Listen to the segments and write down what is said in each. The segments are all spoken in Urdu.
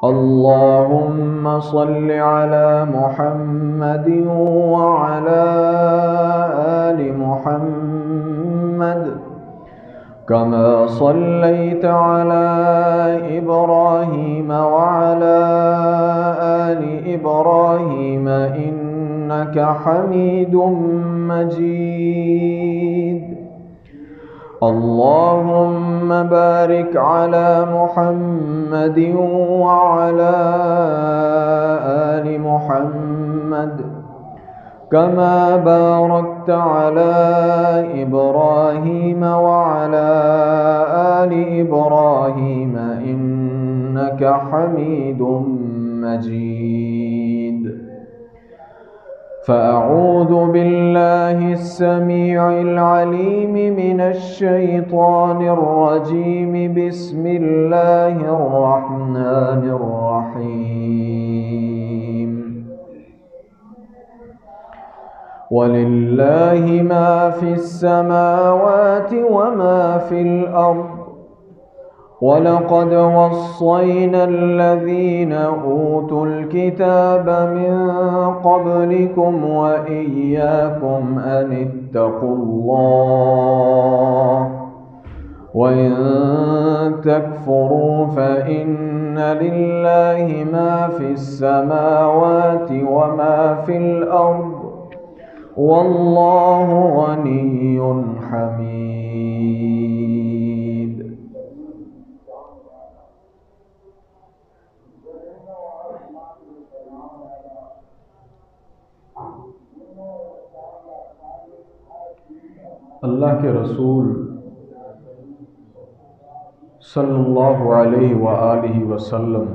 اللهم صل على محمد وعلى آل محمد كما صليت على إبراهيم وعلى آل إبراهيم إنك حميد مجيد. اللهم بارك على محمد وعلى آل محمد كما باركت على إبراهيم وعلى آل إبراهيم إنك حميد مجيد. فأعوذ بالله السميع العليم من الشيطان الرجيم. بسم الله الرحمن الرحيم. ولله ما في السماوات وما في الأرض وَلَقَدْ وَصَّيْنَا الَّذِينَ أُوتُوا الْكِتَابَ مِنْ قَبْلِكُمْ وَإِيَّاكُمْ أَنِ اتَّقُوا اللَّهَ وَإِنْ تَكْفُرُوا فَإِنَّ لِلَّهِ مَا فِي السَّمَاوَاتِ وَمَا فِي الْأَرْضِ وَاللَّهُ غَنِيٌّ حَمِيدٌ. اللہ کے رسول صلی اللہ علیہ وآلہ وسلم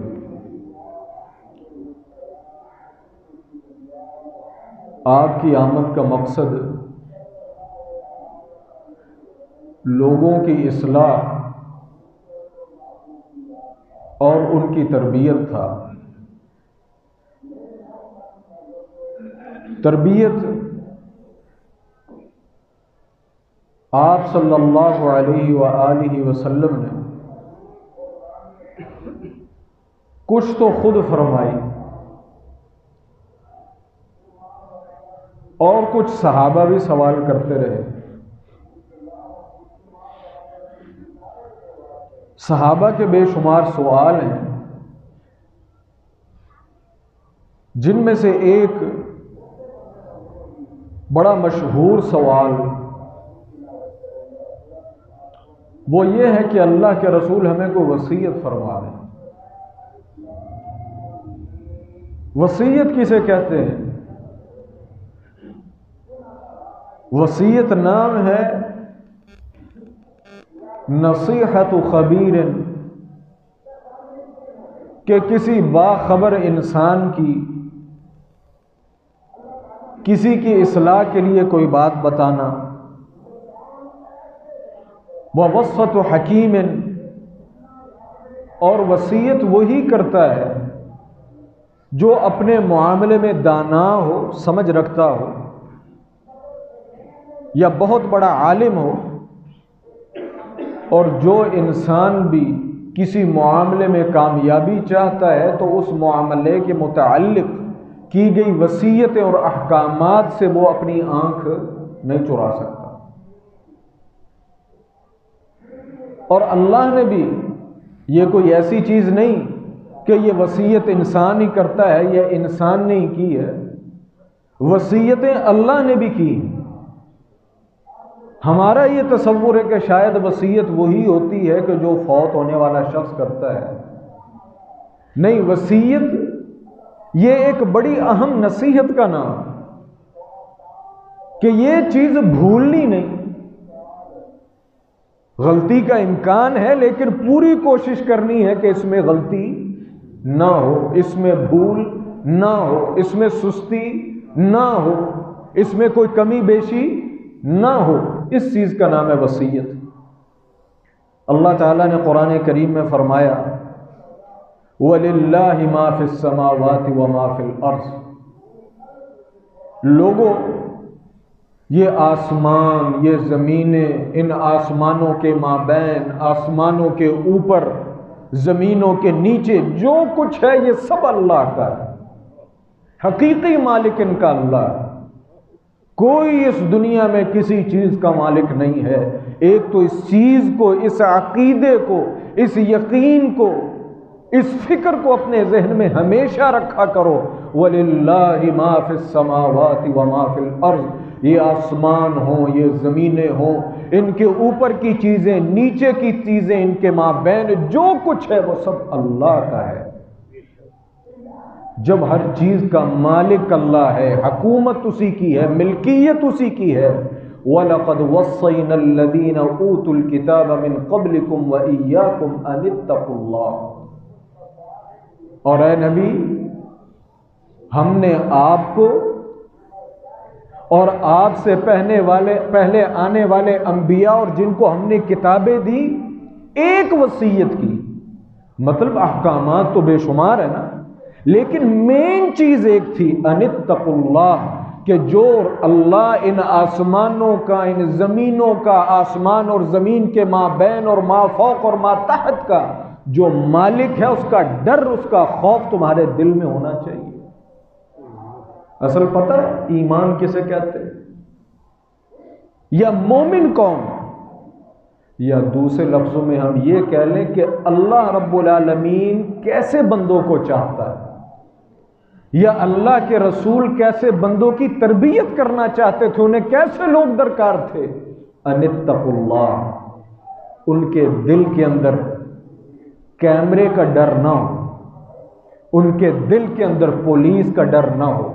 آپ کی آمد کا مقصد لوگوں کی اصلاح اور ان کی تربیت تھا. تربیت آپ صلی اللہ علیہ وآلہ وسلم نے کچھ تو خود فرمائی اور کچھ صحابہ بھی سوال کرتے رہے. صحابہ کے بے شمار سوال ہیں، جن میں سے ایک بڑا مشہور سوال وہ یہ ہے کہ اللہ کے رسول ہمیں کوئی وصیت فرما دیں. وصیت کسے کہتے ہیں؟ وصیت نام ہے نصیحت خبیر، کہ کسی باخبر انسان کی کسی کی اصلاح کے لیے کوئی بات بتانا. ووصیت حکیم، اور وصیت وہی کرتا ہے جو اپنے معاملے میں دانا ہو، سمجھ رکھتا ہو، یا بہت بڑا عالم ہو. اور جو انسان بھی کسی معاملے میں کامیابی چاہتا ہے تو اس معاملے کے متعلق کی گئی وصیتیں اور احکامات سے وہ اپنی آنکھ نہیں چرا سکتا. اور اللہ نے بھی یہ کوئی ایسی چیز نہیں کہ یہ وصیت انسان ہی کرتا ہے یا انسان نے ہی کی ہے، وصیتیں اللہ نے بھی کی. ہمارا یہ تصور ہے کہ شاید وصیت وہی ہوتی ہے کہ جو فوت ہونے والا شخص کرتا ہے. نہیں، وصیت یہ ایک بڑی اہم نصیحت کا نام کہ یہ چیز بھولنی نہیں. غلطی کا امکان ہے لیکن پوری کوشش کرنی ہے کہ اس میں غلطی نہ ہو، اس میں بھول نہ ہو، اس میں سستی نہ ہو، اس میں کوئی کمی بیشی نہ ہو. اس چیز کا نام ہے وصیت. اللہ تعالیٰ نے قرآن کریم میں فرمایا وَلِلَّهِ مَا فِي السَّمَاوَاتِ وَمَا فِي الْأَرْضِ. لوگوں، یہ آسمان، یہ زمینیں، ان آسمانوں کے مابین، آسمانوں کے اوپر زمینوں کے نیچے جو کچھ ہے یہ سب اللہ کا ہے، حقیقی مالک ان کا اللہ ہے۔ کوئی اس دنیا میں کسی چیز کا مالک نہیں ہے۔ ایک تو اس چیز کو، اس عقیدے کو، اس یقین کو، اس فکر کو اپنے ذہن میں ہمیشہ رکھا کرو، وَلِلَّهِ مَا فِي السَّمَاوَاتِ وَمَا فِي الْأَرْضِ، یہ آسمان ہوں، یہ زمینیں ہوں، ان کے اوپر کی چیزیں، نیچے کی چیزیں، ان کے مابین جو کچھ ہے وہ سب اللہ کا ہے۔ جب ہر چیز کا مالک اللہ ہے، حکومت اسی کی ہے، ملکیت اسی کی ہے، وَلَقَدْ وَصَّيْنَا الَّذِينَ أُوتُوا الْكِتَابَ مِنْ قَبْلِكُمْ وَإِيَّاكُمْ أَنِ اتَّقُوا اللَّهَ۔ اور اے نبی، ہم نے آپ کو اور آپ سے پہلے آنے والے انبیاء اور جن کو ہم نے کتابیں دی ایک وصیت کی، مطلب احکامات تو بے شمار ہے نا، لیکن مین چیز ایک تھی، ان اتقوا اللہ، کہ جو اللہ ان آسمانوں کا، ان زمینوں کا، آسمان اور زمین کے ما بین اور ما فوق اور ما تحت کا جو مالک ہے، اس کا ڈر، اس کا خوف تمہارے دل میں ہونا چاہیے۔ اصل پتہ ہے ایمان کسے کہتے ہیں؟ یا مومن کون؟ یا دوسرے لفظوں میں ہم یہ کہہ لیں کہ اللہ رب العالمین کیسے بندوں کو چاہتا ہے، یا اللہ کے رسول کیسے بندوں کی تربیت کرنا چاہتے تھے، انہیں کیسے لوگ درکار تھے۔ ان اتقوا اللہ، ان کے دل کے اندر کیمرے کا ڈر نہ ہو، ان کے دل کے اندر پولیس کا ڈر نہ ہو،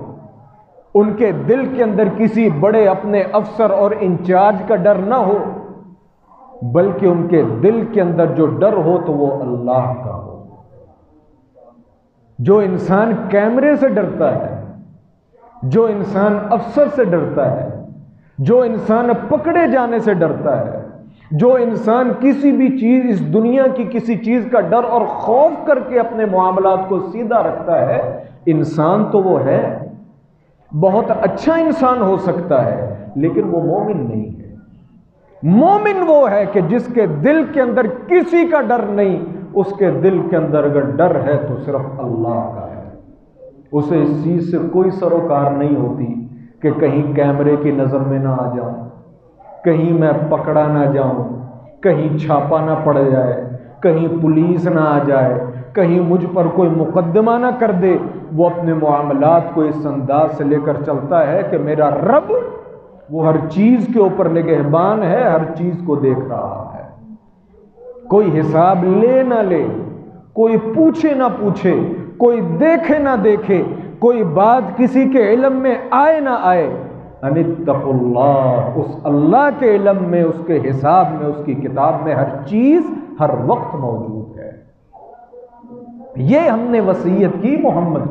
ان کے دل کے اندر کسی بڑے اپنے افسر اور انچارج کا ڈر نہ ہو، بلکہ ان کے دل کے اندر جو ڈر ہو تو وہ اللہ کا ہو۔ جو انسان کیمرے سے ڈرتا ہے، جو انسان افسر سے ڈرتا ہے، جو انسان پکڑے جانے سے ڈرتا ہے، جو انسان کسی بھی چیز، اس دنیا کی کسی چیز کا ڈر اور خوف کر کے اپنے معاملات کو سیدھا رکھتا ہے، انسان تو وہ ہے، بہت اچھا انسان ہو سکتا ہے، لیکن وہ مومن نہیں ہے۔ مومن وہ ہے کہ جس کے دل کے اندر کسی کا ڈر نہیں، اس کے دل کے اندر اگر ڈر ہے تو صرف اللہ کا ہے۔ اسے اس چیز سے کوئی سروکار نہیں ہوتی کہ کہیں کیمرے کی نظر میں نہ آ جاؤں، کہیں میں پکڑا نہ جاؤں، کہیں چھاپا نہ پڑ جائے، کہیں پولیس نہ آ جائے، کہیں مجھ پر کوئی مقدمہ نہ کر دے۔ وہ اپنے معاملات کو اس انداز سے لے کر چلتا ہے کہ میرا رب وہ ہر چیز کے اوپر نگہبان ہے، ہر چیز کو دیکھ رہا ہے، کوئی حساب لے نہ لے، کوئی پوچھے نہ پوچھے، کوئی دیکھے نہ دیکھے، کوئی بات کسی کے علم میں آئے نہ آئے۔ ان اتقوا اللہ، اس اللہ کے علم میں، اس کے حساب میں، اس کی کتاب میں ہر چیز ہر وقت موجود ہے۔ یہ ہم نے وصیت کی محمد،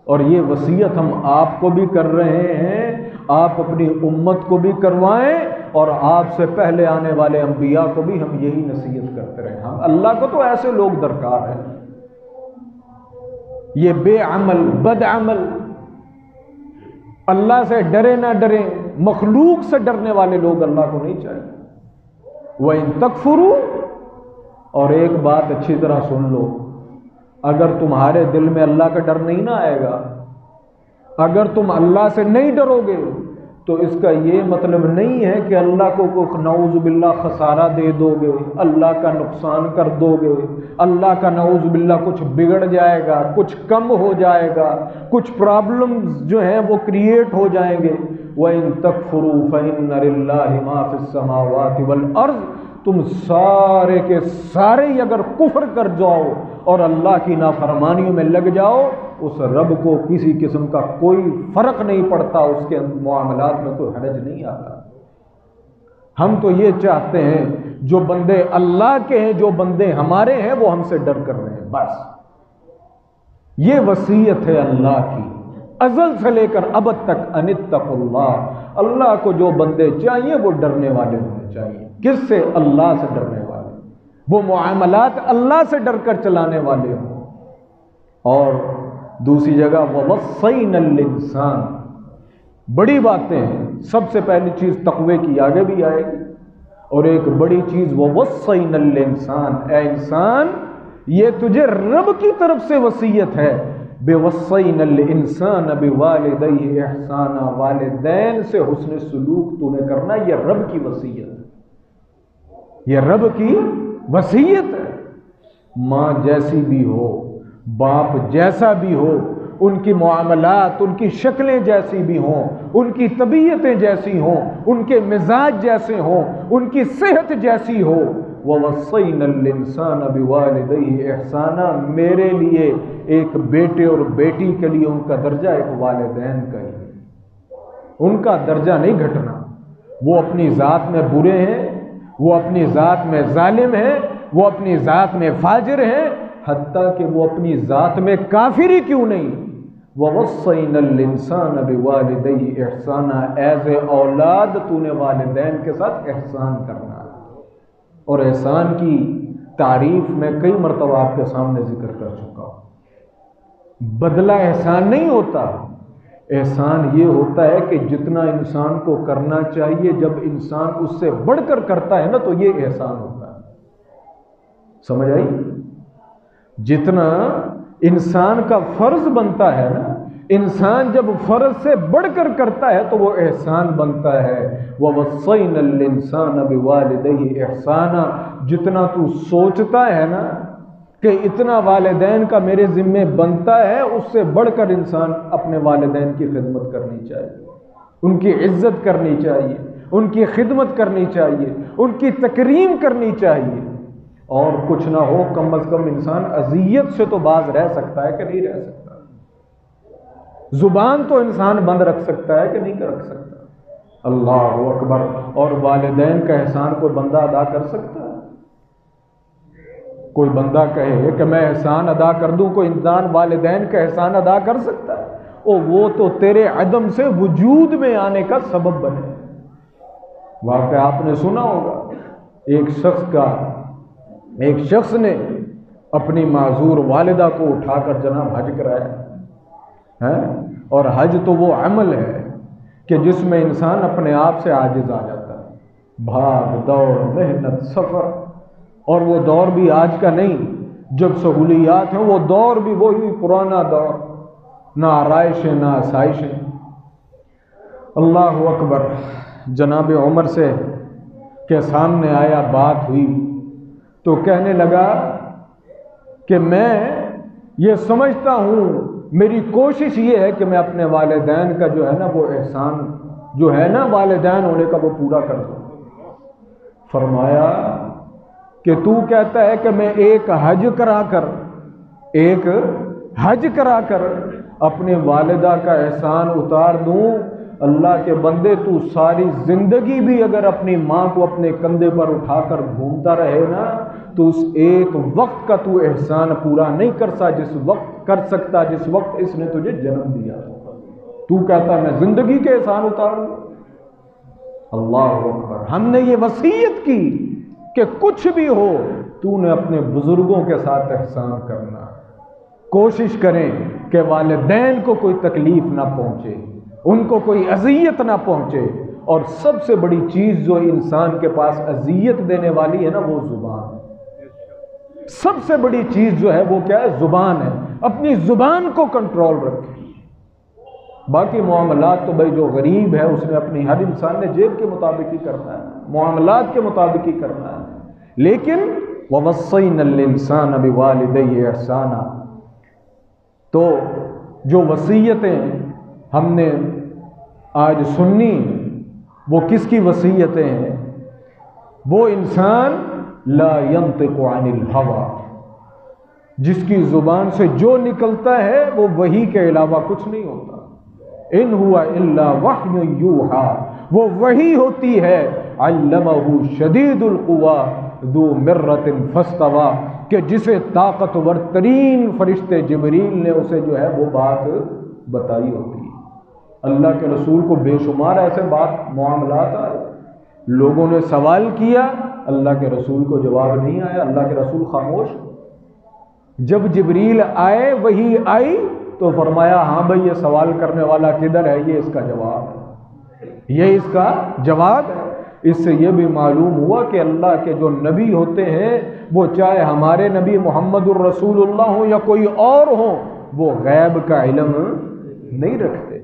اور یہ وصیت ہم آپ کو بھی کر رہے ہیں، آپ اپنی امت کو بھی کروائیں، اور آپ سے پہلے آنے والے انبیاء کو بھی ہم یہی نصیحت کرتے رہیں۔ ہم اللہ کو تو ایسے لوگ درکار ہیں، یہ بے عمل، بد عمل، اللہ سے ڈرے نہ ڈریں، مخلوق سے ڈرنے والے لوگ اللہ کو نہیں چاہیے۔ وَإِن تَكْفُرُوا، اور ایک بات اچھی طرح سن لو، اگر تمہارے دل میں اللہ کا ڈر نہیں نہ آئے گا، اگر تم اللہ سے نہیں ڈرو گے، تو اس کا یہ مطلب نہیں ہے کہ اللہ کو نعوذ باللہ خسارہ دے دو گے، اللہ کا نقصان کر دو گے، اللہ کا نعوذ باللہ کچھ بگڑ جائے گا، کچھ کم ہو جائے گا، کچھ پرابلمز جو ہیں وہ کریٹ ہو جائیں گے۔ وَإِن تَكْفُرُوا فَإِنَّ لِلَّهِ مَا فِي السَّمَاوَاتِ وَالْأَرْضِ، تم سارے کے سارے اگر کفر کر جاؤ اور اللہ کی نافرمانیوں میں لگ جاؤ، اس رب کو کسی قسم کا کوئی فرق نہیں پڑتا، اس کے معاملات میں کوئی حرج نہیں آتا۔ ہم تو یہ چاہتے ہیں جو بندے اللہ کے ہیں، جو بندے ہمارے ہیں، وہ ہم سے ڈر کر رہے ہیں، بس یہ وصیت ہے اللہ کی ازل سے لے کر ابد تک۔ ان اتقوا اللہ، اللہ کو جو بندے چاہیے وہ ڈرنے والے ہونے چاہیے۔ کس سے؟ اللہ سے ڈرنے والے، وہ معاملات اللہ سے ڈر کر چلانے والے ہوں۔ اور دوسری جگہ وَوَصَّيْنَا الْإِنسَانَ، بڑی باتیں ہیں، سب سے پہلی چیز تقوی کی آگے بھی آئے گی، اور ایک بڑی چیز وَوَصَّيْنَا الْإِنسَانَ، اے انسان یہ تجھے رب کی طرف سے وصیت ہے. بِوَصَّيْنَا الْإِنسَانَ بِوَالِدَيْهِ إِحْسَانًا، والدین سے حسن سلوک تو نے کرنا. یہ رب کی وصیت ہے، یہ رب کی وصیت ہے. ماں جیسی بھی ہو، باپ جیسا بھی ہو، ان کی معاملات، ان کی شکلیں جیسی بھی ہوں، ان کی طبیعتیں جیسی ہوں، ان کے مزاج جیسے ہوں، ان کی صحت جیسی ہو. وَوَصَّيْنَا الْإِنسَانَ بِوَالِدَيْهِ إِحْسَانًا، میرے لیے ایک بیٹے اور بیٹی کے لیے ان کا درجہ ایک والدین کا ہی ہے. ان کا درجہ نہیں گھٹنا. وہ اپنی ذات میں برے ہیں، وہ اپنی ذات میں ظالم ہیں، وہ اپنی ذات میں فاجر ہیں، حتیٰ کہ وہ اپنی ذات میں کافر ہی کیوں نہیں. وَوَصَّيْنَا الْإِنسَانَ بِوَالِدَيْهِ إِحْسَانًا، ایز اے اولاد تو نے والدین کے ساتھ احسان کرنا ہے. اور احسان کی تعریف میں کئی مرتبہ آپ کے سامنے ذکر کر چکا ہوں. بدلہ احسان نہیں ہوتا. احسان یہ ہوتا ہے کہ جتنا انسان کو کرنا چاہیے، جب انسان اس سے بڑھ کر کرتا ہے نا تو یہ احسان ہوتا ہے. سمجھ آئی؟ جتنا انسان کا فرض بنتا ہے نا، انسان جب فرض سے بڑھ کر کرتا ہے تو وہ احسان بنتا ہے. وَوَصَّيْنَا الْإِنسَانَ بِوَالِدَيْهِ إِحْسَانًا، جتنا تو سوچتا ہے نا کہ اتنا والدین کا میرے ذمے بنتا ہے، اس سے بڑھ کر انسان اپنے والدین کی خدمت کرنی چاہیے، ان کی عزت کرنی چاہیے، ان کی خدمت کرنی چاہیے، ان کی تکریم کرنی چاہیے. اور کچھ نہ ہو کم از کم انسان اذیت سے تو باز رہ سکتا ہے کہ نہیں رہ سکتا. زبان تو انسان بند رکھ سکتا ہے کہ نہیں رکھ سکتا. اللہ اکبر. اور والدین کا احسان کوئی بندہ ادا کر سکتا ہے؟ کوئی بندہ کہے کہ میں احسان ادا کر دوں، کوئی انسان والدین کا احسان ادا کر سکتا ہے؟ وہ تو تیرے عدم سے وجود میں آنے کا سبب بنے. واقعہ آپ نے سنا ہوگا، ایک شخص نے اپنی معذور والدہ کو اٹھا کر جناب حج کرایا ہے. اور حج تو وہ عمل ہے کہ جس میں انسان اپنے آپ سے عاجز آ جاتا ہے. بھاگ دوڑ، محنت، سفر، اور وہ دور بھی آج کا نہیں. جب سہولیات ہیں وہ دور بھی وہی پرانا دور، نہ آرائشیں نہ آسائشیں. اللہ اکبر. جناب عمر سے کے سامنے آیا، بات ہوئی تو کہنے لگا کہ میں یہ سمجھتا ہوں، میری کوشش یہ ہے کہ میں اپنے والدین کا جو ہے نا وہ احسان جو ہے نا والدین ہونے کا وہ پورا کر دوں. فرمایا کہ تو کہتا ہے کہ میں ایک حج کرا کر اپنے والدہ کا احسان اتار دوں. اللہ کے بندے، تو ساری زندگی بھی اگر اپنی ماں کو اپنے کندھے پر اٹھا کر گھومتا رہے نا تو اس ایک وقت کا تو احسان پورا نہیں کر سکتا جس وقت اس نے تجھے جنم دیا. تو کہتا ہے میں زندگی کے احسان اتاروں. اللہ اکبر. ہم نے یہ وصیت کی کہ کچھ بھی ہو تو نے اپنے بزرگوں کے ساتھ احسان کرنا. کوشش کریں کہ والدین کو کوئی تکلیف نہ پہنچے، ان کو کوئی اذیت نہ پہنچے. اور سب سے بڑی چیز جو انسان کے پاس اذیت دینے والی ہے نا وہ زبان ہے. سب سے بڑی چیز جو ہے وہ کیا ہے؟ زبان ہے. اپنی زبان کو کنٹرول رکھیں. باقی معاملات تو بھائی جو غریب ہے اس نے اپنی، ہر انسان نے جیب کے مطابق ہی کرنا ہے، معاملات کے مطابق ہی کرنا ہے. لیکن وَوَصَّيْنَا الْإِنسَانَ بِوَالِدَيْهِ إِحْسَانًا، تو جو وصیتیں ہم نے آج سنی وہ کس کی وصیتیں ہیں؟ وہ انسان لا ينطق عن الهوى، جس کی زبان سے جو نکلتا ہے وہ وحی کے علاوہ کچھ نہیں ہوتا. ان هو الا وحی یوحی، وہ وحی ہوتی ہے. علمہ شدید القوی ذو مرۃ فاستوی، کہ جسے طاقتور ترین فرشتے جبریل نے اسے جو ہے وہ بات بتائی ہوتی ہے. اللہ کے رسول کو بے شمار ایسے معاملات آئے، لوگوں نے سوال کیا، اللہ کے رسول کو جواب نہیں آیا، اللہ کے رسول خاموش. جب جبریل آئے، وحی آئی تو فرمایا ہاں بھائی یہ سوال کرنے والا کدھر ہے، یہ اس کا جواب ہے، یہ اس کا جواب ہے. اس سے یہ بھی معلوم ہوا کہ اللہ کے جو نبی ہوتے ہیں وہ چاہے ہمارے نبی محمد الرسول اللہ ہوں یا کوئی اور ہوں، وہ غیب کا علم نہیں رکھتے۔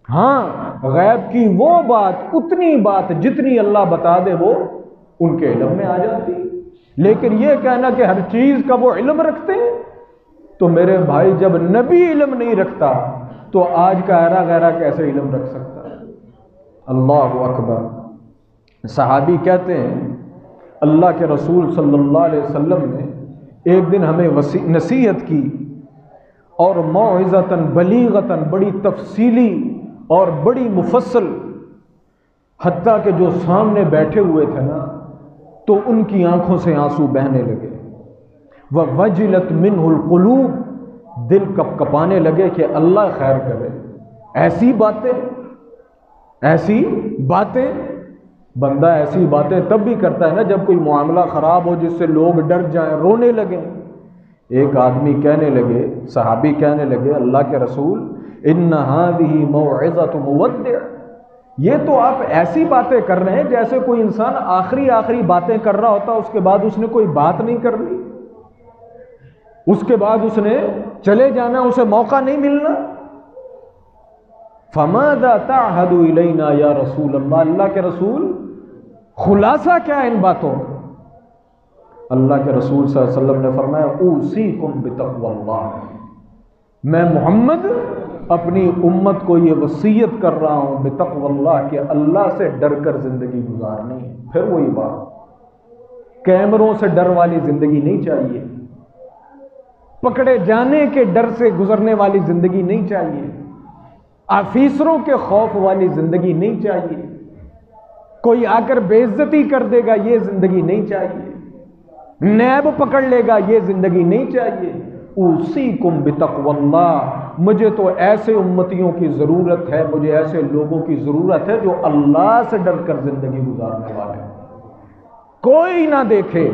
ہاں، غیب کی وہ بات، اتنی بات جتنی اللہ بتا دے وہ ان کے علم میں آ جاتی، لیکن یہ کہنا کہ ہر چیز کا وہ علم رکھتے ہیں، تو میرے بھائی جب نبی علم نہیں رکھتا تو آج کا ایرا غیرہ کیسے علم رکھ سکتا ہے؟ اللہ اکبر۔ صحابی کہتے ہیں اللہ کے رسول صلی اللہ علیہ وسلم نے ایک دن ہمیں نصیحت کی، اور موعظۃً بلیغۃً، بڑی تفصیلی اور بڑی مفصل، حتیٰ کہ جو سامنے بیٹھے ہوئے تھے نا تو ان کی آنکھوں سے آنسو بہنے لگے، وَوَجِلَتْ مِنْهُ الْقُلُوبُ، دل کپ کپانے لگے کہ اللہ خیر کرے۔ ایسی باتیں بندہ ایسی باتیں تب بھی کرتا ہے نا جب کوئی معاملہ خراب ہو جس سے لوگ ڈر جائیں، رونے لگیں۔ ایک آدمی کہنے لگے، صحابی کہنے لگے اللہ کے رسول ان هذه موعظۃ مودع، یہ تو آپ ایسی باتیں کر رہے ہیں جیسے کوئی انسان آخری باتیں کر رہا ہوتا، اس کے بعد اس نے کوئی بات نہیں کرنی، اس کے بعد اس نے چلے جانا، اسے موقع نہیں ملنا۔ فماذا تعهد الینا یا رسول اللہ، اللہ کے رسول خلاصہ کیا ہے ان باتوں کا؟ اللہ کے رسول صلی اللہ علیہ وسلم نے فرمایا اوصیکم بتقوی اللہ، میں محمد اپنی امت کو یہ وصیت کر رہا ہوں بتقوی اللہ کہ اللہ سے ڈر کر زندگی گزارنی ہے۔ پھر وہی بات، کیمروں سے ڈر والی زندگی نہیں چاہیے، پکڑے جانے کے ڈر سے گزرنے والی زندگی نہیں چاہیے، آفیسروں کے خوف والی زندگی نہیں چاہیے، کوئی آ کر بے عزتی کر دے گا یہ زندگی نہیں چاہیے، نیب پکڑ لے گا یہ زندگی نہیں چاہیے۔ اوصیکم بتقوی اللہ، مجھے تو ایسے امتیوں کی ضرورت ہے، مجھے ایسے لوگوں کی ضرورت ہے جو اللہ سے ڈر کر زندگی گزارنے والے ہیں، کوئی نہ دیکھے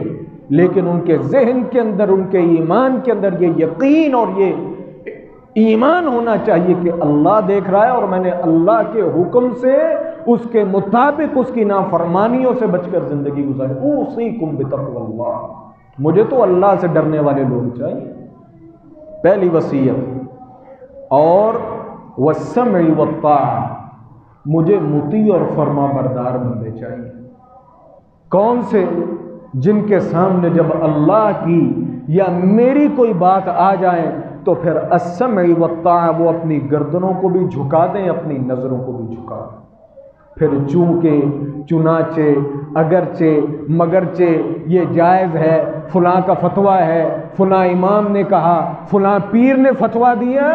لیکن ان کے ذہن کے اندر، ان کے ایمان کے اندر یہ یقین اور یہ ایمان ہونا چاہیے کہ اللہ دیکھ رہا ہے اور میں نے اللہ کے حکم سے، اس کے مطابق اس کی نافرمانیوں سے بچ کر زندگی گزاری۔ اوصیکم بتقوی اللہ، مجھے تو اللہ سے ڈرنے والے لوگ چاہیے، پہلی وصیت۔ اور والسمع والطاعہ، مجھے مطیع اور فرما بردار بندے چاہیے۔ کون سے؟ جن کے سامنے جب اللہ کی یا میری کوئی بات آ جائے تو پھر السمع والطاعہ، وہ اپنی گردنوں کو بھی جھکا دیں، اپنی نظروں کو بھی جھکا دیں، پھر چونکہ چنانچہ اگرچہ مگرچہ یہ جائز ہے، فلاں کا فتویٰ ہے، فلاں امام نے کہا، فلاں پیر نے فتویٰ دیا،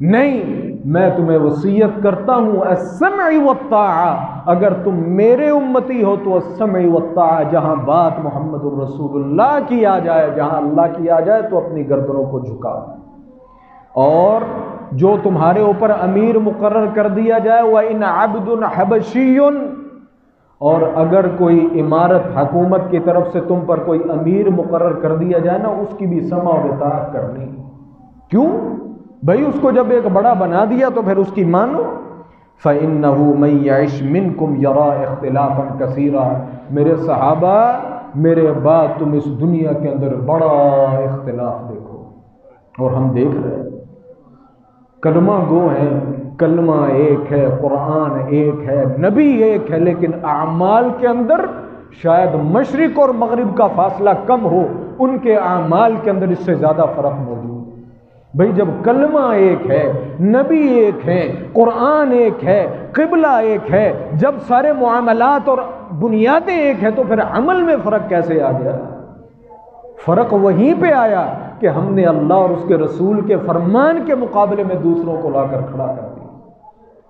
نہیں، میں تمہیں وصیت کرتا ہوں السمع والطاعہ، اگر تم میرے امتی ہو تو السمع والطاعہ، جہاں بات محمد الرسول اللہ کی آ جائے، جہاں اللہ کی آ جائے تو اپنی گردنوں کو جھکا دو، اور جو تمہارے اوپر امیر مقرر کر دیا جائے وَإِنْ عَبْدٌ حَبَشِيٌّ، اور اگر کوئی امارت حکومت کی طرف سے تم پر کوئی امیر مقرر کر دیا جائے نا، اس کی بھی سمع و اطاعت کرنی۔ کیوں بھائی؟ اس کو جب ایک بڑا بنا دیا تو پھر اس کی مانو۔ فَإِنَّهُ مَن يَعِشْ مِنْكُمْ يَرَىٰ اخْتِلَافًا كَثِيرًا، میرے صحابہ، میرے بعد تم اس دنیا کے اندر بڑا اختلاف دیکھو، اور ہم دیکھ رہے ہیں، کلمہ گو ہیں، کلمہ ایک ہے، قرآن ایک ہے، نبی ایک ہے، لیکن اعمال کے اندر شاید مشرق اور مغرب کا فاصلہ کم ہو، ان کے اعمال کے اندر اس سے زیادہ فرق موجود ہے۔ بھئی جب کلمہ ایک ہے، نبی ایک ہے، قرآن ایک ہے، قبلہ ایک ہے، جب سارے معاملات اور بنیادیں ایک ہیں تو پھر عمل میں فرق کیسے آ گیا؟ فرق وہیں پہ آیا کہ ہم نے اللہ اور اس کے رسول کے فرمان کے مقابلے میں دوسروں کو لا کر کھڑا کر دیا۔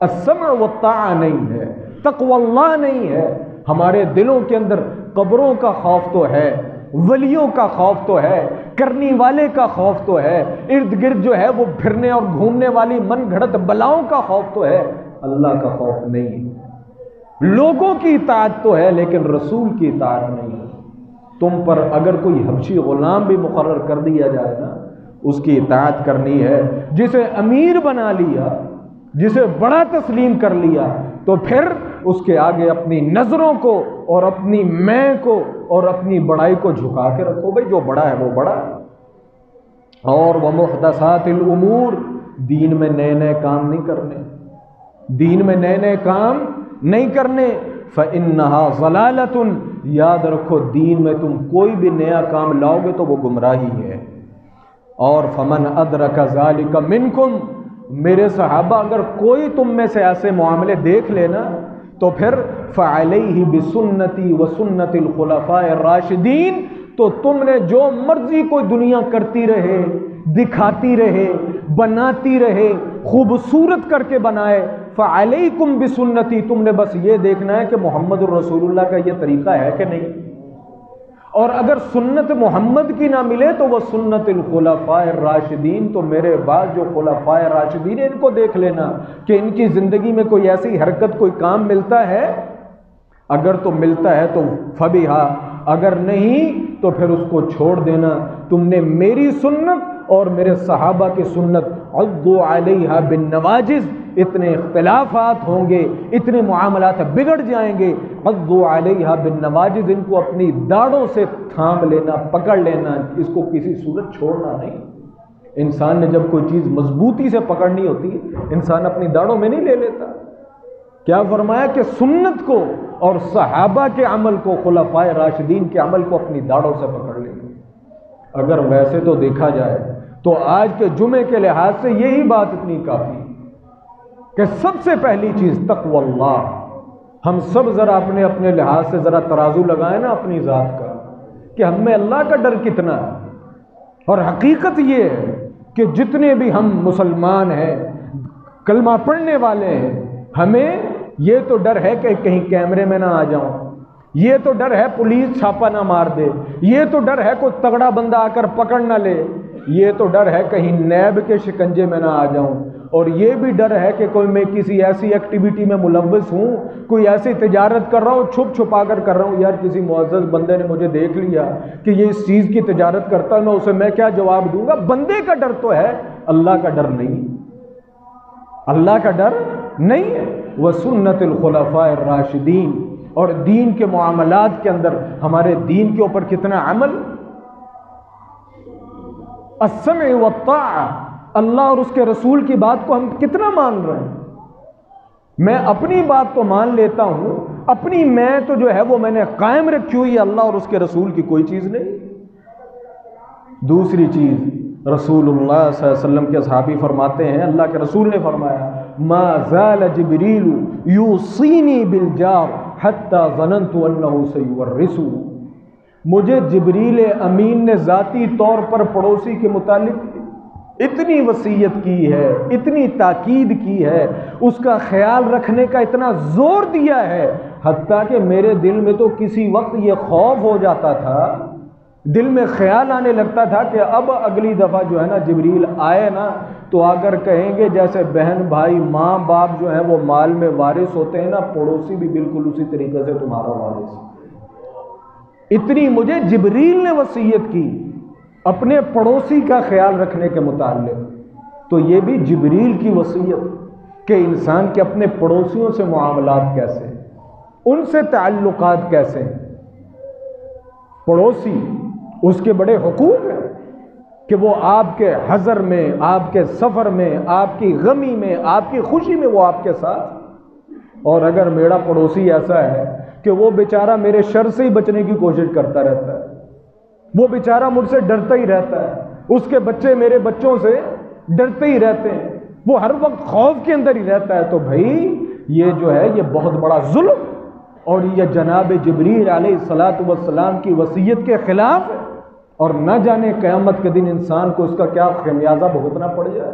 السمع والطاعہ نہیں ہے، تقوی اللہ نہیں ہے، ہمارے دلوں کے اندر قبروں کا خوف تو ہے، ولیوں کا خوف تو ہے، کرنی والے کا خوف تو ہے، ارد گرد جو ہے وہ پھرنے اور گھومنے والی من گھڑت بلاؤں کا خوف تو ہے، اللہ کا خوف نہیں ہے۔ لوگوں کی اطاعت تو ہے لیکن رسول کی اطاعت نہیں ہے۔ تم پر اگر کوئی حبشی غلام بھی مقرر کر دیا جائے نا، اس کی اطاعت کرنی ہے۔ جسے امیر بنا لیا، جسے بڑا تسلیم کر لیا، تو پھر اس کے آگے اپنی نظروں کو اور اپنی میں کو اور اپنی بڑائی کو جھکا کے رکھو. بھائی جو بڑا ہے وہ بڑا ہے. اور ومحدثات الامور، دین میں نئے نئے کام نہیں کرنے، دین میں نئے نئے کام نہیں کرنے. فإنها ضلالۃ، یاد رکھو دین میں تم کوئی بھی نیا کام لاؤ گے تو وہ گمراہی ہے. اور فمن ادرک ذالک منکم، میرے صحابہ اگر کوئی تم میں سے ایسے معاملے دیکھ لینا تو پھر فعلیہ بسنتی وسنت الخلفاء الراشدین، تو تم نے جو مرضی کوئی دنیا کرتی رہے، دکھاتی رہے، بناتی رہے، خوبصورت کر کے بنائے، فعلیکم بسنتی، تم نے بس یہ دیکھنا ہے کہ محمد الرسول اللہ کا یہ طریقہ ہے کہ نہیں. اور اگر سنت محمد کی نہ ملے تو وہ سنت الخلفاء الراشدین، تو میرے بعد جو خلفاء راشدین ان کو دیکھ لینا کہ ان کی زندگی میں کوئی ایسی حرکت، کوئی کام ملتا ہے. اگر تو ملتا ہے تو فبہا، اگر نہیں تو پھر اس کو چھوڑ دینا. تم نے میری سنت اور میرے صحابہ کی سنت، عضوا علیہا بالنواجذ، اتنے اختلافات ہوں گے، اتنے معاملات بگڑ جائیں گے، عضوا علیہا بالنواجذ، ان کو اپنی داڑھوں سے تھام لینا، پکڑ لینا، اس کو کسی صورت چھوڑنا نہیں. انسان نے جب کوئی چیز مضبوطی سے پکڑنی ہوتی ہے، انسان اپنی داڑھوں میں نہیں لے لیتا. کیا فرمایا کہ سنت کو اور صحابہ کے عمل کو، خلفاء راشدین کے عمل کو اپنی داڑھوں سے پکڑ لینا. اگر ویسے تو دیکھا جائے تو آج کے جمعے کے لحاظ سے یہی بات اتنی کافی کہ سب سے پہلی چیز تقوی اللہ. ہم سب ذرا اپنے اپنے لحاظ سے ذرا ترازو لگائیں نا اپنی ذات کا کہ ہم میں اللہ کا ڈر کتنا ہے. اور حقیقت یہ ہے کہ جتنے بھی ہم مسلمان ہیں، کلمہ پڑھنے والے ہیں، ہمیں یہ تو ڈر ہے کہ کہیں کیمرے میں نہ آ جاؤں، یہ تو ڈر ہے پولیس چھاپا نہ مار دے، یہ تو ڈر ہے کوئی تگڑا بندہ آ کر پکڑ نہ لے، یہ تو ڈر ہے کہیں نیب کے شکنجے میں نہ آ جاؤں، اور یہ بھی ڈر ہے کہ کوئی میں کسی ایسی ایکٹیویٹی میں ملوث ہوں، کوئی ایسی تجارت کر رہا ہوں، چھپا کر کر رہا ہوں، یار کسی معزز بندے نے مجھے دیکھ لیا کہ یہ اس چیز کی تجارت کرتا ہے، میں اسے میں کیا جواب دوں گا. بندے کا ڈر تو ہے، اللہ کا ڈر نہیں، اللہ کا ڈر نہیں ہے. وسنت الخلفاء الراشدین، اور دین کے معاملات کے اندر ہمارے دین کے اوپر کتنا عمل. السمع والطاعہ، اللہ اور اس کے رسول کی بات کو ہم کتنا مان رہے ہیں. میں اپنی بات تو مان لیتا ہوں، اپنی میں تو جو ہے وہ میں نے قائم رکھی ہوئی ہے، اللہ اور اس کے رسول کی کوئی چیز نہیں. دوسری چیز، رسول اللہ صلی اللہ علیہ وسلم کے صحابی فرماتے ہیں، اللہ کے رسول نے فرمایا ما زال جبریل یوصینی بالجار حتی ظننت انہ سیورث. مجھے جبریل امین نے ذاتی طور پر پڑوسی کے متعلق اتنی وصیت کی ہے، اتنی تاکید کی ہے، اس کا خیال رکھنے کا اتنا زور دیا ہے، حتیٰ کہ میرے دل میں تو کسی وقت یہ خوف ہو جاتا تھا، دل میں خیال آنے لگتا تھا کہ اب اگلی دفعہ جو ہے نا جبریل آئے نا تو آ کر کہیں گے جیسے بہن بھائی ماں باپ جو ہیں وہ مال میں وارث ہوتے ہیں نا، پڑوسی بھی بالکل اسی طریقے سے تمہارا وارث. اتنی مجھے جبریل نے وصیت کی اپنے پڑوسی کا خیال رکھنے کے متعلق. تو یہ بھی جبریل کی وصیت کہ انسان کے اپنے پڑوسیوں سے معاملات کیسے، ان سے تعلقات کیسے. پڑوسی اس کے بڑے حقوق ہیں کہ وہ آپ کے حضر میں، آپ کے سفر میں، آپ کی غمی میں، آپ کی خوشی میں وہ آپ کے ساتھ. اور اگر میرا پڑوسی ایسا ہے کہ وہ بیچارہ میرے شر سے ہی بچنے کی کوشش کرتا رہتا ہے، وہ بیچارہ مجھ سے ڈرتا ہی رہتا ہے، اس کے بچے میرے بچوں سے ڈرتے ہی رہتے ہیں، وہ ہر وقت خوف کے اندر ہی رہتا ہے، تو بھائی یہ جو ہے یہ بہت بڑا ظلم اور یہ جناب جبریل علیہ الصلاۃ والسلام کی وصیت کے خلاف ہے. اور نہ جانے قیامت کے دن انسان کو اس کا کیا خمیازہ بھگتنا پڑ جائے.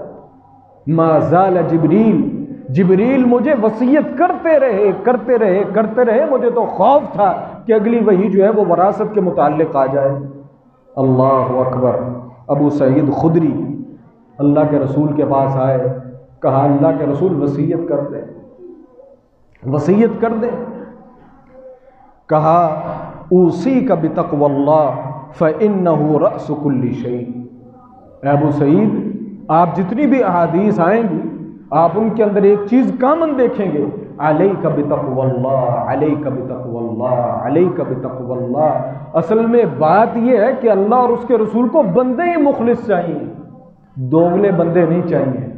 ما زال جبریل مجھے وصیت کرتے رہے، مجھے تو خوف تھا کہ اگلی وحی جو ہے وہ وراثت کے متعلق آ جائے. اللہ اکبر. ابو سعید خدری اللہ کے رسول کے پاس آئے، کہا اللہ کے رسول وصیت کر دیں. کہا اوصیک بتقوی اللہ فإنہ رأس کل شیء. ابو سعید آپ جتنی بھی احادیث آئیں گی آپ ان کے اندر ایک چیز کامن دیکھیں گے علیک بتقوی اللہ، علیک بتقوی اللہ، علیک بتقوی اللہ۔ اصل میں بات یہ ہے کہ اللہ اور اس کے رسول کو بندے ہی مخلص چاہیے، دوگلے بندے نہیں چاہیے،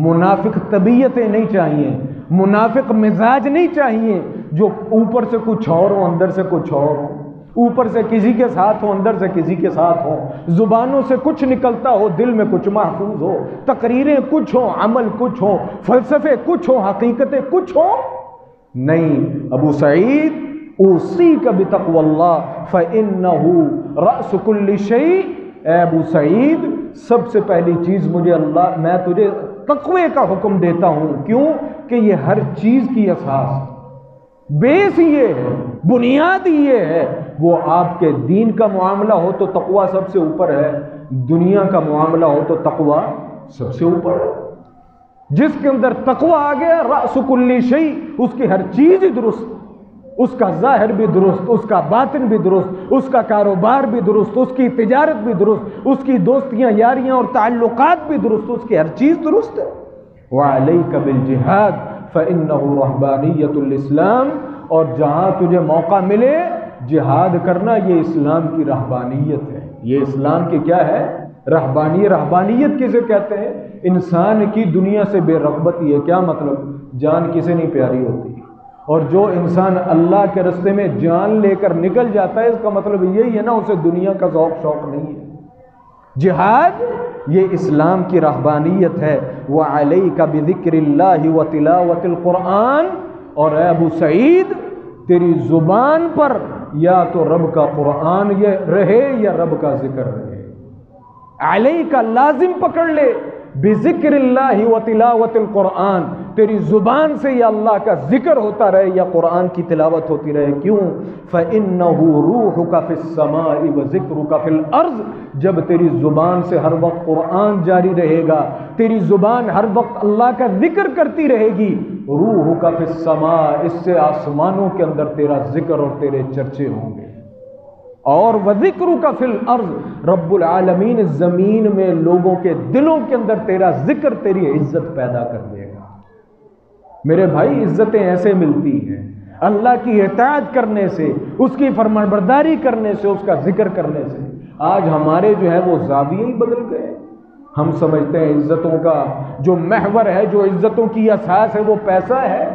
منافق طبیعتیں نہیں چاہیے، منافق مزاج نہیں چاہیے، جو اوپر سے کچھ اور ہو اندر سے کچھ اور ہو، اوپر سے کسی کے ساتھ ہو اندر سے کسی کے ساتھ ہو، زبانوں سے کچھ نکلتا ہو دل میں کچھ محفوظ ہو، تقریریں کچھ ہو عمل کچھ ہو، فلسفے کچھ ہو حقیقتیں کچھ ہو۔ نہیں، ابو سعید اوصیک بتقوی اللہ فإنہ رأس کل شیء، اے ابو سعید سب سے پہلی چیز میں تجھے تقوی کا حکم دیتا ہوں، کیوں کہ یہ ہر چیز کی اساس، بیس یہ ہے، بنیاد یہ ہے۔ وہ آپ کے دین کا معاملہ ہو تو تقوی سب سے اوپر ہے، دنیا کا معاملہ ہو تو تقوی سب سے اوپر ہے۔ جس کے اندر تقوی آ گیا رأس کل شیء، اس کی ہر چیز ہی درست، اس کا ظاہر بھی درست، اس کا باطن بھی درست، اس کا کاروبار بھی درست، اس کی تجارت بھی درست، اس کی دوستیاں یاریاں اور تعلقات بھی درست، اس کی ہر چیز درست ہے۔ وعلیک بالجہاد فإنہ رہبانیۃ الاسلام، اور جہاں تجھے موقع ملے جہاد کرنا، یہ اسلام کی رہبانیت ہے۔ یہ اسلام کی کیا ہے؟ رہبانیت کسے کہتے ہیں؟ انسان کی دنیا سے بے رغبتی ہے۔ کیا مطلب؟ جان کسے نہیں پیاری ہوتی، اور جو انسان اللہ کے راستے میں جان لے کر نکل جاتا ہے، اس کا مطلب یہی ہے نا اسے دنیا کا ذوق شوق نہیں ہے۔ جہاد یہ اسلام کی رہبانیت ہے۔ وعلیک بذکر اللہ وتلاوت القرآن، اور اے ابو سعید تیری زبان پر یا تو رب کا قرآن یہ رہے یا رب کا ذکر رہے۔ علیک لازم پکڑ لے، بذکر اللہ و تلاوت القرآن، تیری زبان سے یا اللہ کا ذکر ہوتا رہے یا قرآن کی تلاوت ہوتی رہے۔ کیوں؟ فإنہ روحک فی السماء وذکرک فی الارض، جب تیری زبان سے ہر وقت قرآن جاری رہے گا، تیری زبان ہر وقت اللہ کا ذکر کرتی رہے گی، روحک فی السماء، اس سے آسمانوں کے اندر تیرا ذکر اور تیرے چرچے ہوں گے۔ اور وذکرک فی الارض، رب العالمین زمین میں لوگوں کے دلوں کے اندر تیرا ذکر تیری عزت پیدا کر دے گا۔ میرے بھائی عزتیں ایسے ملتی ہیں، اللہ کی اطاعت کرنے سے، اس کی فرمانبرداری کرنے سے، اس کا ذکر کرنے سے۔ آج ہمارے جو ہے وہ زاویے ہی بدل گئے۔ ہم سمجھتے ہیں عزتوں کا جو محور ہے، جو عزتوں کی اساس ہے، وہ پیسہ ہے،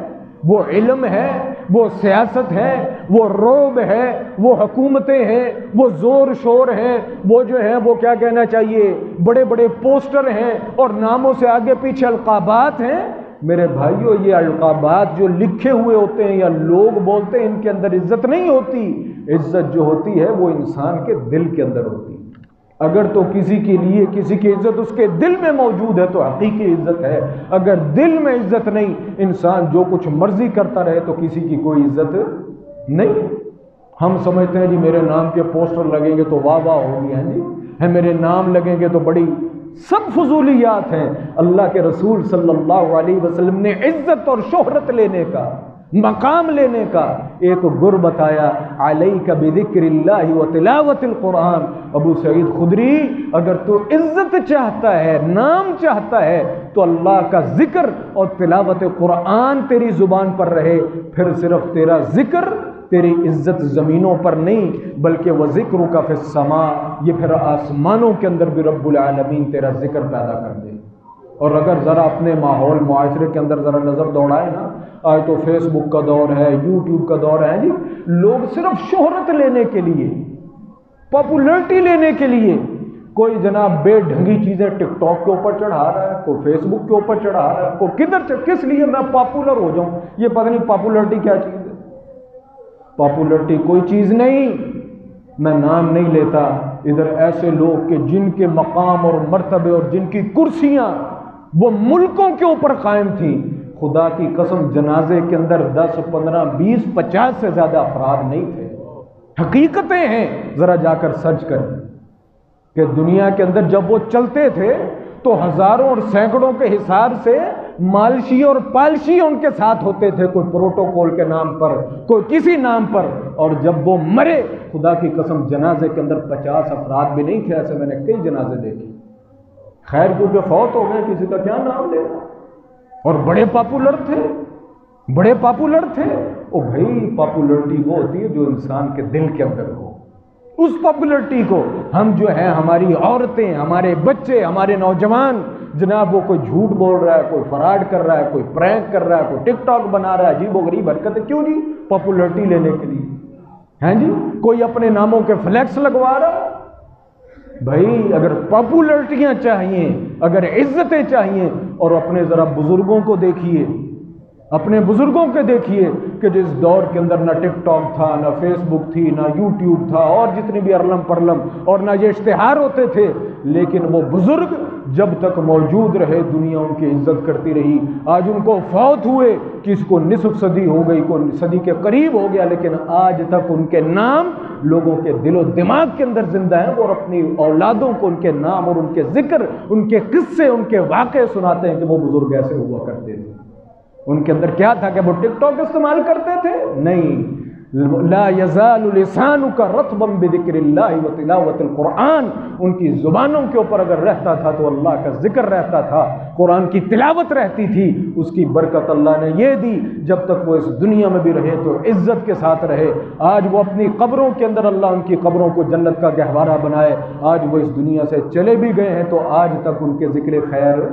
وہ علم ہے، وہ سیاست ہے، وہ رعب ہے، وہ حکومتیں ہیں، وہ زور شور ہیں، وہ جو ہے وہ کیا کہنا چاہیے بڑے بڑے پوسٹر ہیں اور ناموں سے آگے پیچھے القابات ہیں۔ میرے بھائیو، یہ القابات جو لکھے ہوئے ہوتے ہیں یا لوگ بولتے ہیں، ان کے اندر عزت نہیں ہوتی۔ عزت جو ہوتی ہے وہ انسان کے دل کے اندر ہوتی ہے۔ اگر تو کسی کے لیے کسی کی عزت اس کے دل میں موجود ہے تو حقیقی عزت ہے، اگر دل میں عزت نہیں، انسان جو کچھ مرضی کرتا رہے تو کسی کی کوئی عزت نہیں۔ ہم سمجھتے ہیں جی میرے نام کے پوسٹر لگیں گے تو واہ واہ ہوگی، ہیں جی میرے نام لگیں گے تو بڑی، سب فضولیات ہیں۔ اللہ کے رسول صلی اللہ علیہ وسلم نے عزت اور شہرت لینے کا، مقام لینے کا ایک گر بتایا، علیک بذکر اللہ و تلاوت القرآن۔ ابو سعید خدری، اگر تو عزت چاہتا ہے، نام چاہتا ہے، تو اللہ کا ذکر اور تلاوت قرآن تیری زبان پر رہے، پھر صرف تیرا ذکر، تیری عزت زمینوں پر نہیں بلکہ وذکرک فی السماء، یہ پھر آسمانوں کے اندر بھی رب العالمین تیرا ذکر پیدا کر دے۔ اور اگر ذرا اپنے ماحول معاشرے کے اندر ذرا نظر دوڑائے نا، آج تو فیس بک کا دور ہے، یوٹیوب کا دور ہے جی، لوگ صرف شہرت لینے کے لیے، پاپولرٹی لینے کے لیے، کوئی جناب بے ڈھنگی چیزیں ٹک ٹاک کے اوپر چڑھا رہا ہے، کوئی فیس بک کے اوپر چڑھا رہا ہے، کوئی کدھر کس لیے میں پاپولر ہو جاؤں۔ یہ پتہ نہیں پاپولرٹی کیا چیز ہے، پاپولرٹی کوئی چیز نہیں۔ میں نام نہیں لیتا، ادھر ایسے لوگ کہ جن کے مقام اور مرتبے اور جن کی کرسیاں وہ ملکوں کے اوپر قائم تھیں، خدا کی قسم جنازے کے اندر 10 15 20 50 سے زیادہ افراد نہیں تھے۔ حقیقتیں ہیں، ذرا جا کر سرچ کریں کہ دنیا کے اندر جب وہ چلتے تھے تو ہزاروں اور سینکڑوں کے حساب سے مالشی اور پالشی ان کے ساتھ ہوتے تھے، کوئی پروٹوکول کے نام پر، کوئی کسی نام پر، اور جب وہ مرے خدا کی قسم جنازے کے اندر 50 افراد بھی نہیں تھے۔ ایسے میں نے کئی جنازے دیکھے۔ خیر کیونکہ فوت ہو گئے، کسی کا کیا نام لینا، اور بڑے پاپولر تھے۔ بڑے پاپولر تھے. او بھائی پاپولرٹی وہ ہوتی ہے جو انسان کے دل کے اندر ہو. اس پاپولرٹی کو ہم جو ہے ہماری عورتیں، ہمارے بچے، ہمارے نوجوان، جناب وہ کوئی جھوٹ بول رہا ہے، کوئی فراڈ کر رہا ہے، کوئی پرینک کر رہا ہے، کوئی ٹک ٹاک بنا رہا ہے، عجیب و غریب حرکتیں. کیوں جی؟ پاپولرٹی لینے کے لیے. ہیں جی کوئی اپنے ناموں کے فلیکس لگوا رہا. بھائی اگر پاپولرٹیاں چاہیے، اگر عزتیں چاہیے، اور اپنے ذرا بزرگوں کو دیکھیے، اپنے بزرگوں کے دیکھیے کہ جس دور کے اندر نہ ٹک ٹاک تھا، نہ فیس بک تھی، نہ یوٹیوب تھا، اور جتنی بھی ارلم پرلم، اور نہ یہ اشتہار ہوتے تھے، لیکن وہ بزرگ جب تک موجود رہے دنیا ان کی عزت کرتی رہی. آج ان کو فوت ہوئے، کسی کو نصف صدی ہو گئی، کوئی صدی کے قریب ہو گیا، لیکن آج تک ان کے نام لوگوں کے دل و دماغ کے اندر زندہ ہیں. اور اپنی اولادوں کو ان کے نام اور ان کے ذکر، ان کے قصے، ان کے واقعے سناتے ہیں کہ وہ بزرگ ایسے ہوا کرتے تھے. ان کے اندر کیا تھا کہ وہ ٹک ٹاک استعمال کرتے تھے؟ نہیں. لا یزال لسانک رطبا بذکر اللہ وتلاوت القرآن. ان کی زبانوں کے اوپر اگر رہتا تھا تو اللہ کا ذکر رہتا تھا، قرآن کی تلاوت رہتی تھی. اس کی برکت اللہ نے یہ دی جب تک وہ اس دنیا میں بھی رہے تو عزت کے ساتھ رہے. آج وہ اپنی قبروں کے اندر اللہ ان کی قبروں کو جنت کا گہوارہ بنائے. آج وہ اس دنیا سے چلے بھی گئے ہیں تو آج تک ان کے ذکر خیر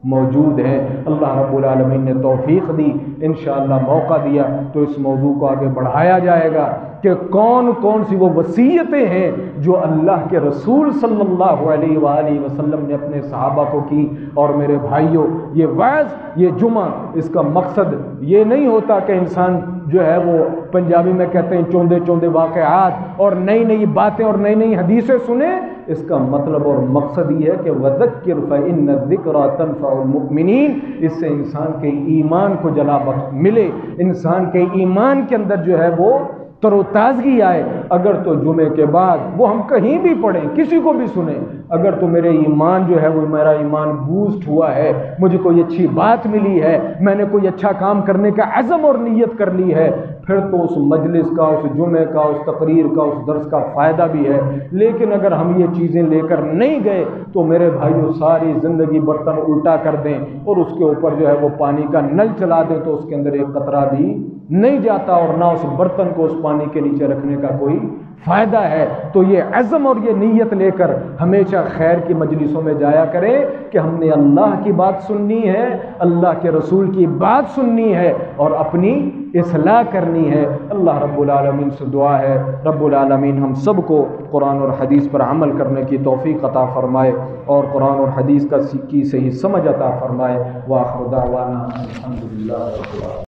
موجود ہے. اللہ رب العالمین نے توفیق دی، انشاءاللہ موقع دیا تو اس موضوع کو آگے بڑھایا جائے گا کہ کون کون سی وہ وصیتیں ہیں جو اللہ کے رسول صلی اللہ علیہ وآلہ وسلم نے اپنے صحابہ کو کی. اور میرے بھائیوں، یہ وعظ، یہ جمعہ، اس کا مقصد یہ نہیں ہوتا کہ انسان جو ہے وہ پنجابی میں کہتے ہیں چوندے چوندے واقعات اور نئی نئی باتیں اور نئی نئی حدیثیں سنیں. اس کا مطلب اور مقصد یہ ہے کہ وَذَكِّرْ فَإِنَّ الذِّكْرَىٰ تَنفَعُ الْمُؤْمِنِينَ. اس سے انسان کے ایمان کو جلا بخش ملے، انسان کے ایمان کے اندر جو ہے وہ تر و تازگی آئے. اگر تو جمعے کے بعد وہ ہم کہیں بھی پڑھیں، کسی کو بھی سنیں، اگر تو میرے ایمان جو ہے وہ میرا ایمان بوسٹ ہوا ہے، مجھے کوئی اچھی بات ملی ہے، میں نے کوئی اچھا کام کرنے کا عزم اور نیت کر لی ہے، پھر تو اس مجلس کا، اس جمعے کا، اس تقریر کا، اس درس کا فائدہ بھی ہے. لیکن اگر ہم یہ چیزیں لے کر نہیں گئے تو میرے بھائیوں ساری زندگی برتن الٹا کر دیں اور اس کے اوپر جو ہے وہ پانی کا نل چلا دیں تو اس کے اندر ایک قطرہ بھی نہیں جاتا اور نہ اس برتن کو اس پانی کے نیچے رکھنے کا کوئی فائدہ ہے. تو یہ عزم اور یہ نیت لے کر ہمیشہ خیر کی مجلسوں میں جایا کریں کہ ہم نے اللہ کی بات سننی ہے، اللہ کے رسول کی بات سننی ہے اور اپنی اصلاح کرنی ہے. اللہ رب العالمین سے دعا ہے رب العالمین ہم سب کو قرآن اور حدیث پر عمل کرنے کی توفیق عطا فرمائے اور قرآن اور حدیث کی صحیح سمجھ عطا فرمائے. وآخر دعوانا الحمدللہ رب العالمین.